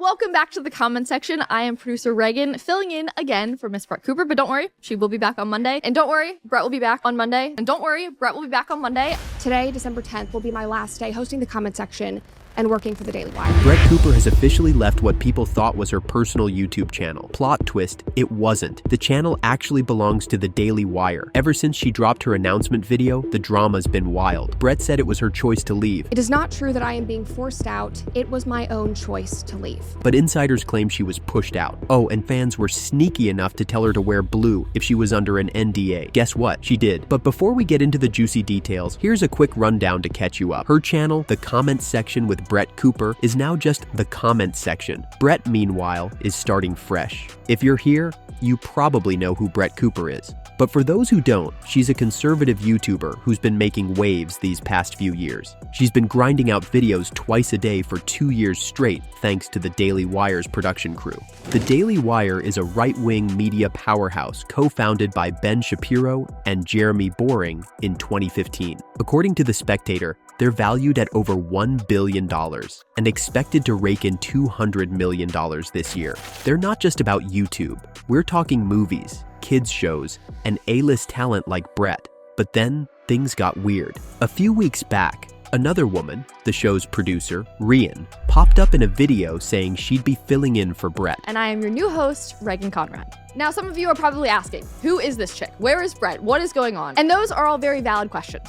welcome back to the comment section. I am producer Reagan, filling in again for Miss Brett Cooper, but don't worry, she will be back on Monday. And don't worry, Brett will be back on Monday. And don't worry, Brett will be back on Monday. Today, December 10th, will be my last day hosting the comment section and working for the Daily Wire. Brett Cooper has officially left what people thought was her personal YouTube channel. Plot twist, it wasn't. The channel actually belongs to the Daily Wire. Ever since she dropped her announcement video, the drama's been wild. Brett said it was her choice to leave. It is not true that I am being forced out. It was my own choice to leave. But insiders claim she was pushed out. Oh, and fans were sneaky enough to tell her to wear blue if she was under an NDA. Guess what? She did. But before we get into the juicy details, here's a quick rundown to catch you up. Her channel, The Comment Section with Brett Cooper, is now just The Comment Section. Brett, meanwhile, is starting fresh. If you're here, you probably know who Brett Cooper is. But for those who don't, she's a conservative YouTuber who's been making waves these past few years. She's been grinding out videos twice a day for 2 years straight thanks to the Daily Wire's production crew. The Daily Wire is a right-wing media powerhouse co-founded by Ben Shapiro and Jeremy Boring in 2015. According to The Spectator, they're valued at over $1 billion and expected to rake in $200 million this year. They're not just about YouTube. We're talking movies, kids shows, and A-list talent like Brett. But then things got weird. A few weeks back, another woman, the show's producer, Rian, popped up in a video saying she'd be filling in for Brett. And I am your new host, Reagan Conrad. Now, some of you are probably asking, who is this chick? Where is Brett? What is going on? And those are all very valid questions.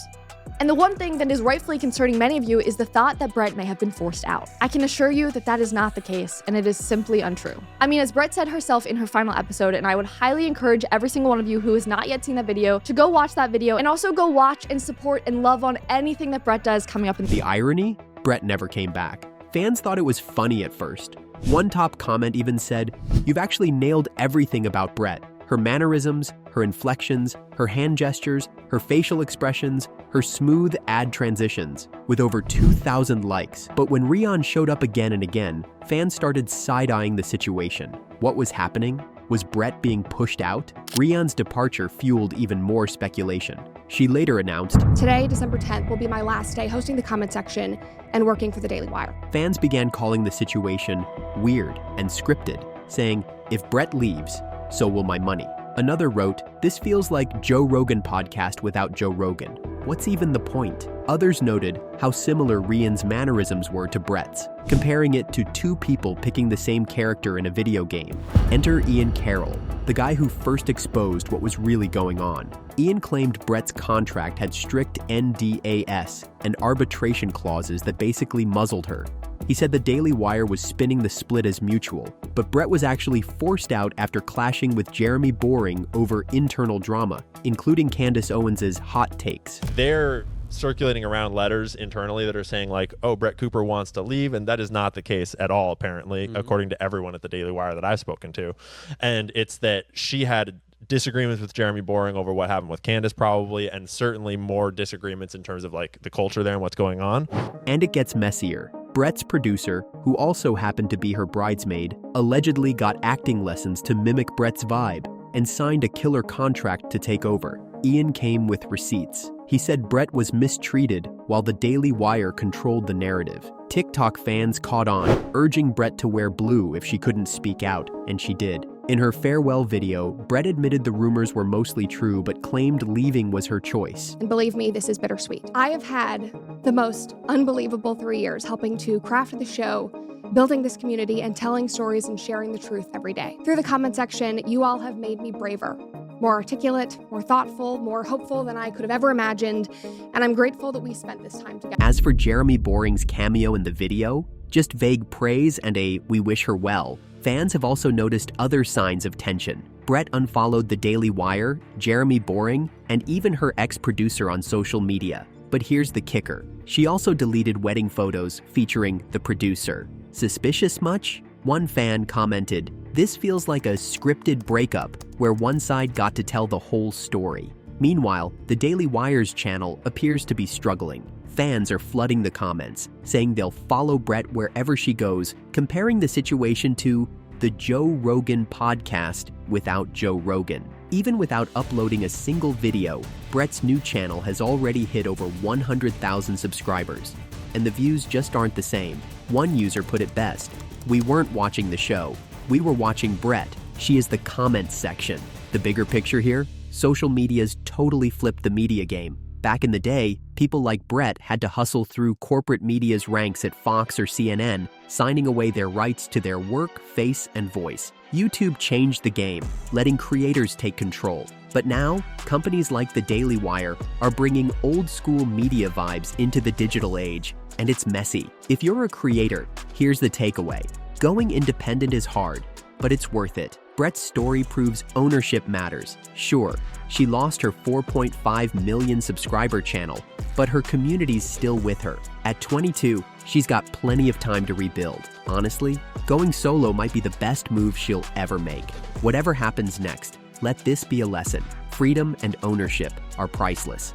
And the one thing that is rightfully concerning many of you is the thought that Brett may have been forced out. I can assure you that that is not the case, and it is simply untrue. I mean, as Brett said herself in her final episode, and I would highly encourage every single one of you who has not yet seen that video to go watch that video, and also go watch and support and love on anything that Brett does coming up in The irony? Brett never came back. Fans thought it was funny at first. One top comment even said, "You've actually nailed everything about Brett. Her mannerisms, her inflections, her hand gestures, her facial expressions, her smooth ad transitions," with over 2,000 likes. But when Rian showed up again and again, fans started side-eyeing the situation. What was happening? Was Brett being pushed out? Rian's departure fueled even more speculation. She later announced, Today, December 10th, will be my last day hosting the comment section and working for the Daily Wire. Fans began calling the situation weird and scripted, saying, "If Brett leaves, so will my money." Another wrote, "This feels like Joe Rogan podcast without Joe Rogan. What's even the point?" Others noted how similar Rian's mannerisms were to Brett's, comparing it to two people picking the same character in a video game. Enter Ian Carroll, the guy who first exposed what was really going on. Ian claimed Brett's contract had strict NDAS and arbitration clauses that basically muzzled her. He said the Daily Wire was spinning the split as mutual, but Brett was actually forced out after clashing with Jeremy Boring over internal drama, including Candace Owens' hot takes. They're circulating around letters internally that are saying like, oh, Brett Cooper wants to leave, and that is not the case at all, apparently, according to everyone at the Daily Wire that I've spoken to. And it's that she had disagreements with Jeremy Boring over what happened with Candace probably, and certainly more disagreements in terms of like the culture there and what's going on. And it gets messier. Brett's producer, who also happened to be her bridesmaid, allegedly got acting lessons to mimic Brett's vibe and signed a killer contract to take over. Ian came with receipts. He said Brett was mistreated while the Daily Wire controlled the narrative. TikTok fans caught on, urging Brett to wear blue if she couldn't speak out, and she did. In her farewell video, Brett admitted the rumors were mostly true but claimed leaving was her choice. And believe me, this is bittersweet. I have had the most unbelievable 3 years helping to craft the show, building this community, and telling stories and sharing the truth every day. Through the comment section, you all have made me braver, more articulate, more thoughtful, more hopeful than I could have ever imagined, and I'm grateful that we spent this time together. As for Jeremy Boring's cameo in the video, just vague praise and a "we wish her well," fans have also noticed other signs of tension. Brett unfollowed the Daily Wire, Jeremy Boring, and even her ex-producer on social media. But here's the kicker. She also deleted wedding photos featuring the producer. Suspicious much? One fan commented, "This feels like a scripted breakup where one side got to tell the whole story." Meanwhile, the Daily Wire's channel appears to be struggling. Fans are flooding the comments, saying they'll follow Brett wherever she goes, comparing the situation to the Joe Rogan podcast without Joe Rogan. Even without uploading a single video, Brett's new channel has already hit over 100,000 subscribers. And the views just aren't the same. One user put it best, We weren't watching the show. We were watching Brett. She is the comments section. The bigger picture here? Social media's totally flipped the media game. Back in the day, people like Brett had to hustle through corporate media's ranks at Fox or CNN, signing away their rights to their work, face, and voice. YouTube changed the game, letting creators take control. But now, companies like the Daily Wire are bringing old-school media vibes into the digital age, and it's messy. If you're a creator, here's the takeaway. Going independent is hard, but it's worth it. Brett's story proves ownership matters. Sure, she lost her 4.5 million subscriber channel, but her community's still with her. At 22, she's got plenty of time to rebuild. Honestly, going solo might be the best move she'll ever make. Whatever happens next, let this be a lesson. Freedom and ownership are priceless.